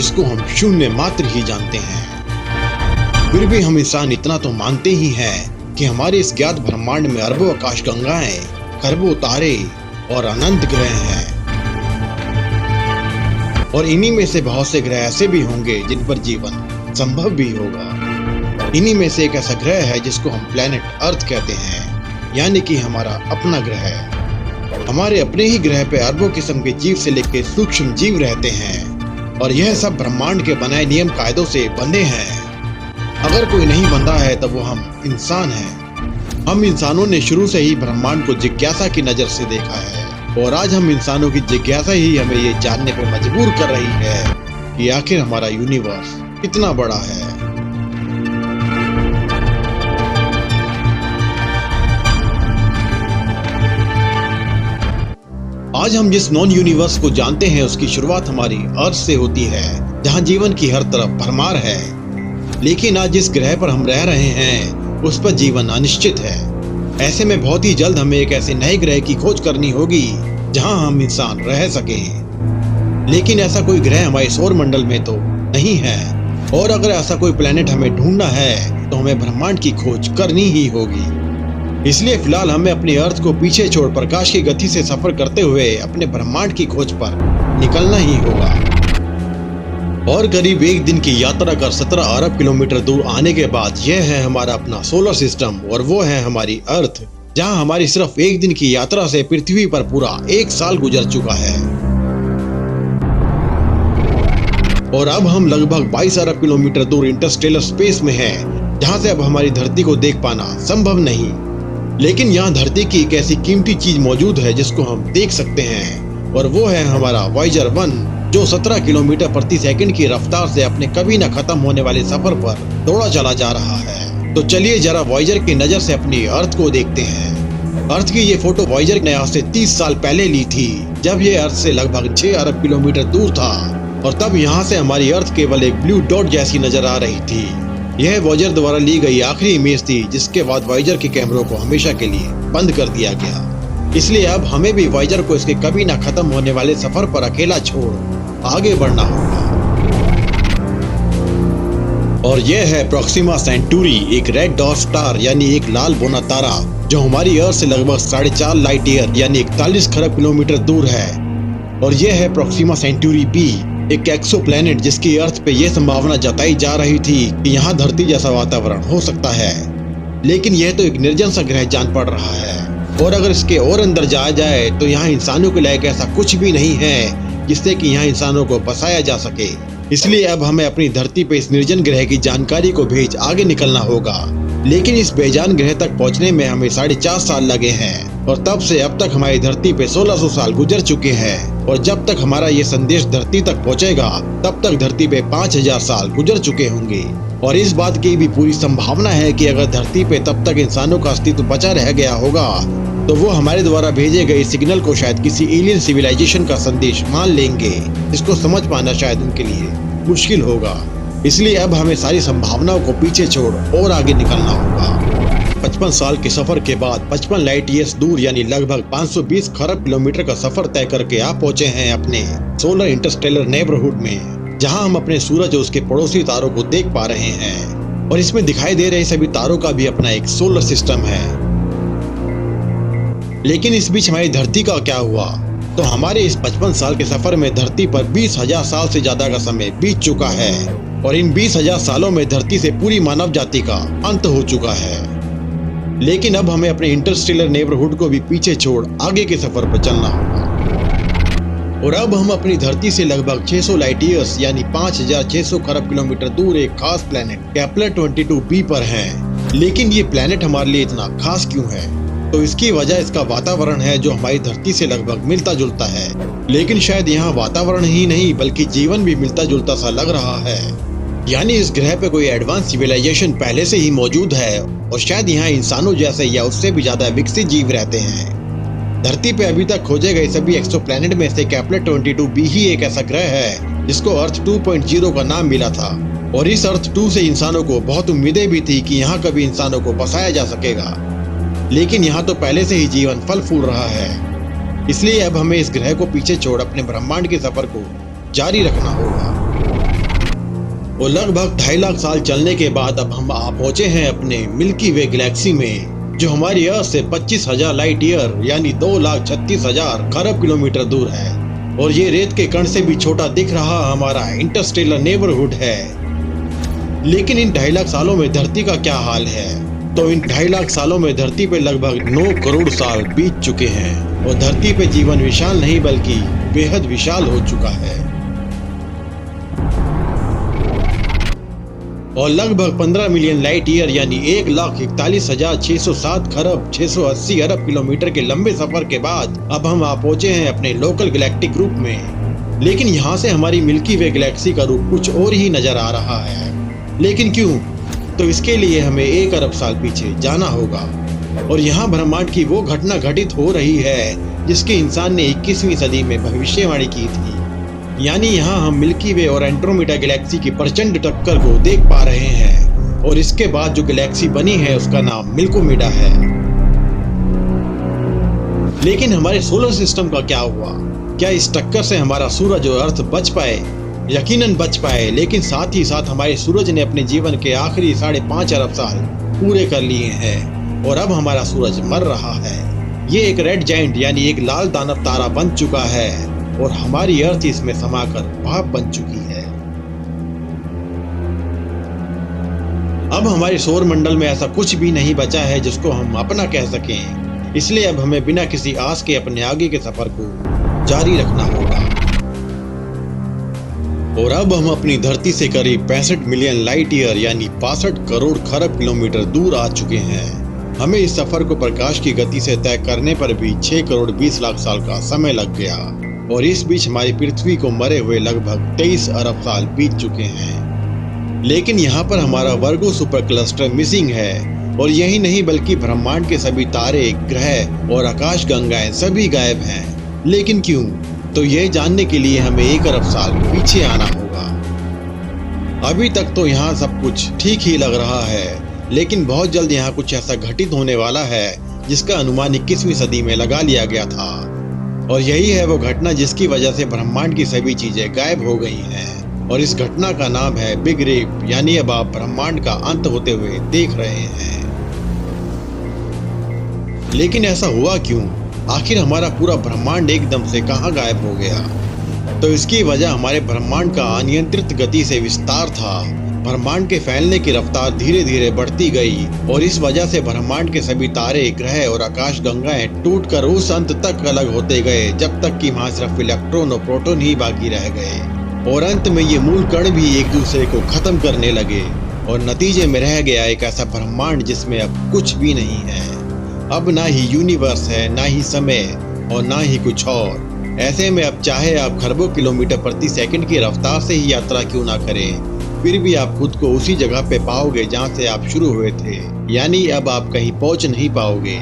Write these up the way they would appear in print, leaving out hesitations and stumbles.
जिसको हम शून्य मात्र ही जानते हैं। फिर भी हम इंसान इतना तो मानते ही हैं कि हमारे इस ज्ञात ब्रह्मांड में अरबों आकाश गंगाएं, खरबों तारे और अनंत ग्रह हैं। और इन्हीं में से बहुत से ग्रह ऐसे भी होंगे जिन पर जीवन संभव भी होगा। इन्हीं में से एक ऐसा ग्रह है जिसको हम प्लेनेट अर्थ कहते हैं, यानी कि हमारा अपना ग्रह है। हमारे अपने ही ग्रह पे अरबों किस्म के जीव से लेकर सूक्ष्म जीव रहते हैं और यह सब ब्रह्मांड के बनाए नियम कायदों से बंधे हैं। अगर कोई नहीं बंधा है तब वो हम इंसान हैं। हम इंसानों ने शुरू से ही ब्रह्मांड को जिज्ञासा की नजर से देखा है और आज हम इंसानों की जिज्ञासा ही हमें ये जानने पर मजबूर कर रही है कि आखिर हमारा यूनिवर्स कितना बड़ा है। आज हम जिस नॉन यूनिवर्स को जानते हैं उसकी शुरुआत हमारी अर्थ से होती है, जहां जीवन की हर तरफ भरमार है। लेकिन आज जिस ग्रह पर हम रह रहे हैं उस पर जीवन अनिश्चित है। ऐसे में बहुत ही जल्द हमें एक ऐसे नए ग्रह की खोज करनी होगी जहां हम इंसान रह सकें। लेकिन ऐसा कोई ग्रह हमारे सौर मंडल में तो नहीं है, और अगर ऐसा कोई प्लेनेट हमें ढूंढना है तो हमें ब्रह्मांड की खोज करनी ही होगी। इसलिए फिलहाल हमें अपनी अर्थ को पीछे छोड़ प्रकाश की गति से सफर करते हुए अपने ब्रह्मांड की खोज पर निकलना ही होगा। और करीब एक दिन की यात्रा कर 17 अरब किलोमीटर दूर आने के बाद यह है हमारा अपना सोलर सिस्टम, और वो है हमारी अर्थ, जहां हमारी सिर्फ एक दिन की यात्रा से पृथ्वी पर पूरा 1 साल गुजर चुका है। और अब हम लगभग 22 अरब किलोमीटर दूर इंटरस्टेलर स्पेस में हैं, जहां से अब हमारी धरती को देख पाना संभव नहीं। लेकिन यहाँ धरती की एक ऐसी कीमती चीज मौजूद है जिसको हम देख सकते हैं, और वो है हमारा वॉयेजर 1, जो 17 किलोमीटर प्रति सेकंड की रफ्तार से अपने कभी न खत्म होने वाले सफर पर दौड़ा चला जा रहा है। तो चलिए जरा वॉयेजर की नजर से अपनी अर्थ को देखते हैं। अर्थ की ये फोटो वॉयेजर ने आज से 30 साल पहले ली थी, जब ये अर्थ से लगभग 6 अरब किलोमीटर दूर था, और तब यहाँ से हमारी अर्थ केवल एक ब्लू डॉट जैसी नजर आ रही थी। यह वॉयेजर द्वारा ली गई आखिरी इमेज थी, जिसके बाद वॉयेजर के कैमरों को हमेशा के लिए बंद कर दिया गया। इसलिए अब हमें भी वॉयेजर को इसके कभी ना खत्म होने वाले सफर पर अकेला छोड़ आगे बढ़ना होगा। और यह है प्रोक्सिमा सेंटूरी, एक रेड डॉर्फ स्टार यानी एक लाल बौना तारा, जो हमारी अर्थ से लगभग 4.5 लाइट ईयर यानी 41 खरब किलोमीटर दूर है। और यह है प्रोक्सिमा सेंटूरी बी, एक एक्सोप्लैनेट जिसकी अर्थ पे यह संभावना जताई जा रही थी कि यहाँ धरती जैसा वातावरण हो सकता है। लेकिन यह तो एक निर्जन सा ग्रह जान पड़ रहा है, और अगर इसके और अंदर जाया जाए तो यहाँ इंसानों के लायक ऐसा कुछ भी नहीं है जिससे कि यहाँ इंसानों को बसाया जा सके। इसलिए अब हमें अपनी धरती पे इस निर्जन ग्रह की जानकारी को भेज आगे निकलना होगा। लेकिन इस बेजान ग्रह तक पहुँचने में हमें 4.5 साल लगे हैं, और तब से अब तक हमारी धरती पे 1600 साल गुजर चुके हैं। और जब तक हमारा ये संदेश धरती तक पहुंचेगा तब तक धरती पे 5000 साल गुजर चुके होंगे। और इस बात की भी पूरी संभावना है कि अगर धरती पे तब तक इंसानों का अस्तित्व बचा रह गया होगा तो वो हमारे द्वारा भेजे गए सिग्नल को शायद किसी एलियन सिविलाइजेशन का संदेश मान लेंगे, जिसको समझ पाना शायद उनके लिए मुश्किल होगा। इसलिए अब हमें सारी संभावनाओं को पीछे छोड़ और आगे निकलना होगा। 55 साल के सफर के बाद 55 लाइट ईयर्स दूर यानी लगभग 520 खरब किलोमीटर का सफर तय करके आप पहुंचे हैं अपने सोलर इंटरस्टेलर नेबरहुड में, जहां हम अपने सूरज और उसके पड़ोसी तारों को देख पा रहे हैं। और इसमें दिखाई दे रहे सभी तारों का भी अपना एक सोलर सिस्टम है। लेकिन इस बीच हमारी धरती का क्या हुआ? तो हमारे इस 55 साल के सफर में धरती पर 20,000 साल से ज्यादा का समय बीत चुका है, और इन 20,000 सालों में धरती से पूरी मानव जाति का अंत हो चुका है। लेकिन अब हमें अपने इंटरस्टेलर नेबरहुड को भी पीछे छोड़ आगे के सफर पर चलना होगा। और अब हम अपनी धरती से लगभग 600 लाइट ईयर्स यानी 5600 खरब किलोमीटर दूर एक खास प्लेनेट केपलर 22b पर हैं। लेकिन ये प्लेनेट हमारे लिए इतना खास क्यों है? तो इसकी वजह इसका वातावरण है, जो हमारी धरती से लगभग मिलता जुलता है। लेकिन शायद यहाँ वातावरण ही नहीं बल्कि जीवन भी मिलता जुलता सा लग रहा है। यानी इस ग्रह पे कोई एडवांस सिविलाइजेशन पहले से ही मौजूद है, और शायद यहाँ इंसानों जैसे या उससे भी ज्यादा विकसित जीव रहते हैं। धरती पे अभी तक खोजे गए सभी एक्सोप्लैनेट में से केपलर 22b ही एक ऐसा ग्रह है जिसको अर्थ 2.0 का नाम मिला था। और इस अर्थ 2 से इंसानों को बहुत उम्मीदें भी थी कि यहाँ कभी इंसानों को बसाया जा सकेगा। लेकिन यहाँ तो पहले से ही जीवन फल फूल रहा है। इसलिए अब हमें इस ग्रह को पीछे छोड़ अपने ब्रह्मांड के सफर को जारी रखना होगा। और लगभग 2.5 लाख साल चलने के बाद अब हम आ पहुंचे हैं अपने मिल्की वे गैलेक्सी में, जो हमारी अर्थ से 25,000 लाइट ईयर यानी 2,36,000 खरब किलोमीटर दूर है। और ये रेत के कण से भी छोटा दिख रहा हमारा इंटरस्टेलर नेबरहुड है। लेकिन इन 2.5 लाख सालों में धरती का क्या हाल है? तो इन 2.5 लाख सालों में धरती पे लगभग 9 करोड़ साल बीत चुके हैं और धरती पे जीवन विशाल नहीं बल्कि बेहद विशाल हो चुका है। और लगभग 15 मिलियन लाइट ईयर यानी 1,41,607 खरब 680 अरब किलोमीटर के लंबे सफर के बाद अब हम आ पहुंचे हैं अपने लोकल गैलेक्टिक ग्रुप में। लेकिन यहाँ से हमारी मिल्की वे गैलेक्सी का रूप कुछ और ही नजर आ रहा है। लेकिन क्यों? तो इसके लिए हमें 1 अरब साल पीछे जाना होगा और यहाँ ब्रह्मांड की वो घटना घटित हो रही है जिसकी इंसान ने 21वीं सदी में भविष्यवाणी की थी। यानी यहाँ हम मिल्की वे और एंड्रोमेडा गैलेक्सी की प्रचंड टक्कर को देख पा रहे हैं और इसके बाद जो गैलेक्सी बनी है उसका नाम मिल्कोमेडा है। लेकिन हमारे सोलर सिस्टम का क्या हुआ? क्या इस टक्कर से हमारा सूरज और अर्थ बच पाए? यकीनन बच पाए, लेकिन साथ ही साथ हमारे सूरज ने अपने जीवन के आखिरी 5.5 अरब साल पूरे कर लिए हैं और अब हमारा सूरज मर रहा है। ये एक रेड जाइंट यानी एक लाल दानव तारा बन चुका है और हमारी अर्थ इसमें समाकर भाप बन चुकी है। अब हमारे सौर मंडल में ऐसा कुछ भी नहीं बचा है जिसको हम अपना कह सकें। इसलिए अब हमें बिना किसी आस के अपने आगे के सफर को जारी रखना होगा। और अब हम अपनी धरती से करीब 65 मिलियन लाइट ईयर यानी 62 करोड़ खरब किलोमीटर दूर आ चुके हैं। हमें इस सफर को प्रकाश की गति से तय करने पर भी 6 करोड़ 20 लाख साल का समय लग गया और इस बीच हमारी पृथ्वी को मरे हुए लगभग 23 अरब साल बीत चुके हैं। लेकिन यहाँ पर हमारा वर्गो सुपर क्लस्टर मिसिंग है और यही नहीं बल्कि ब्रह्मांड के सभी तारे, ग्रह और आकाश गंगाएं सभी गायब हैं। लेकिन क्यों? तो यह जानने के लिए हमें 1 अरब साल पीछे आना होगा। अभी तक तो यहाँ सब कुछ ठीक ही लग रहा है, लेकिन बहुत जल्द यहाँ कुछ ऐसा घटित होने वाला है जिसका अनुमान 21वीं सदी में लगा लिया गया था। और यही है वो घटना जिसकी वजह से ब्रह्मांड की सभी चीजें गायब हो गई हैं। और इस घटना का नाम है बिग रिप, यानी अब आप ब्रह्मांड का अंत होते हुए देख रहे हैं। लेकिन ऐसा हुआ क्यों? आखिर हमारा पूरा ब्रह्मांड एकदम से कहां गायब हो गया? तो इसकी वजह हमारे ब्रह्मांड का अनियंत्रित गति से विस्तार था। ब्रह्मांड के फैलने की रफ्तार धीरे धीरे बढ़ती गई और इस वजह से ब्रह्मांड के सभी तारे, ग्रह और आकाश गंगाएं टूटकर उस अंत तक अलग होते गए जब तक कि वहां सिर्फ इलेक्ट्रॉन और प्रोटॉन ही बाकी रह गए। और अंत में ये मूल कण भी एक दूसरे को खत्म करने लगे और नतीजे में रह गया एक ऐसा ब्रह्मांड जिसमें अब कुछ भी नहीं है। अब ना ही यूनिवर्स है, ना ही समय और ना ही कुछ और। ऐसे में अब चाहे आप खरबों किलोमीटर प्रति सेकंड की रफ्तार से ही यात्रा क्यों ना करें, फिर भी आप खुद को उसी जगह पे पाओगे जहाँ से आप शुरू हुए थे। यानी अब आप कहीं पहुँच नहीं पाओगे।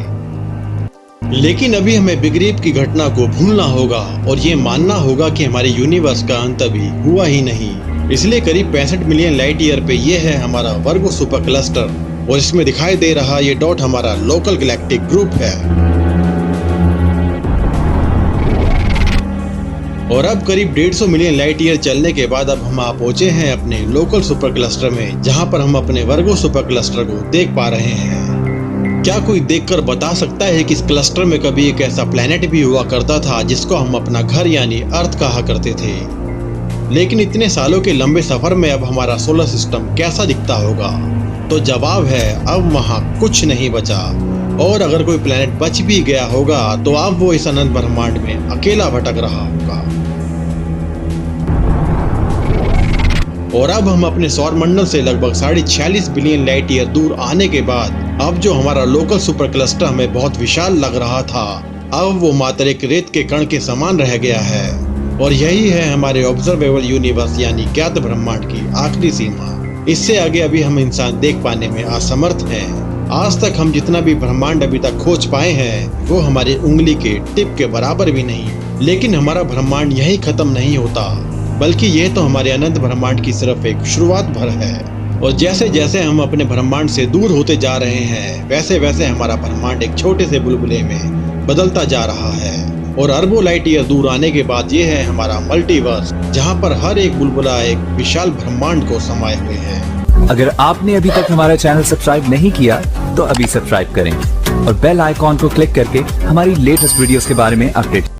लेकिन अभी हमें बिग रिप की घटना को भूलना होगा और ये मानना होगा कि हमारे यूनिवर्स का अंत अभी हुआ ही नहीं। इसलिए करीब 65 मिलियन लाइट ईयर पे ये है हमारा वर्गो सुपर क्लस्टर और इसमें दिखाई दे रहा ये डॉट हमारा लोकल गैलेक्टिक ग्रुप है। और अब करीब 150 मिलियन लाइट ईयर चलने के बाद अब हम आ पहुंचे हैं अपने लोकल सुपर क्लस्टर में, जहां पर हम अपने वर्गो सुपर क्लस्टर को देख पा रहे हैं। क्या कोई देखकर बता सकता है कि इस क्लस्टर में कभी एक ऐसा प्लेनेट भी हुआ करता था जिसको हम अपना घर यानी अर्थ कहा करते थे? लेकिन इतने सालों के लंबे सफर में अब हमारा सोलर सिस्टम कैसा दिखता होगा? तो जवाब है अब वहाँ कुछ नहीं बचा। और अगर कोई प्लेनेट बच भी गया होगा तो अब वो इस अनंत ब्रह्मांड में अकेला भटक रहा होगा। और अब हम अपने सौर मंडल से लगभग 46.5 बिलियन लाइट ईयर दूर आने के बाद अब जो हमारा लोकल सुपर क्लस्टर हमें बहुत विशाल लग रहा था, अब वो मात्र एक रेत के कण के समान रह गया है। और यही है हमारे ऑब्जर्वेबल यूनिवर्स यानी ज्ञात ब्रह्मांड की आखिरी सीमा। इससे आगे अभी हम इंसान देख पाने में असमर्थ हैं। आज तक हम जितना भी ब्रह्मांड अभी तक खोज पाए हैं वो हमारी उंगली के टिप के बराबर भी नहीं। लेकिन हमारा ब्रह्मांड यही खत्म नहीं होता, बल्कि यह तो हमारे अनंत ब्रह्मांड की सिर्फ एक शुरुआत भर है। और जैसे जैसे हम अपने ब्रह्मांड से दूर होते जा रहे हैं वैसे वैसे हमारा ब्रह्मांड एक छोटे से बुलबुले में बदलता जा रहा है। और अरबों लाइट ईयर दूर आने के बाद ये है हमारा मल्टीवर्स, जहाँ पर हर एक बुलबुला एक विशाल ब्रह्मांड को समाये हुए है। अगर आपने अभी तक हमारा चैनल सब्सक्राइब नहीं किया तो अभी सब्सक्राइब करें और बेल आइकॉन को क्लिक करके हमारी लेटेस्ट वीडियोस के बारे में अपडेट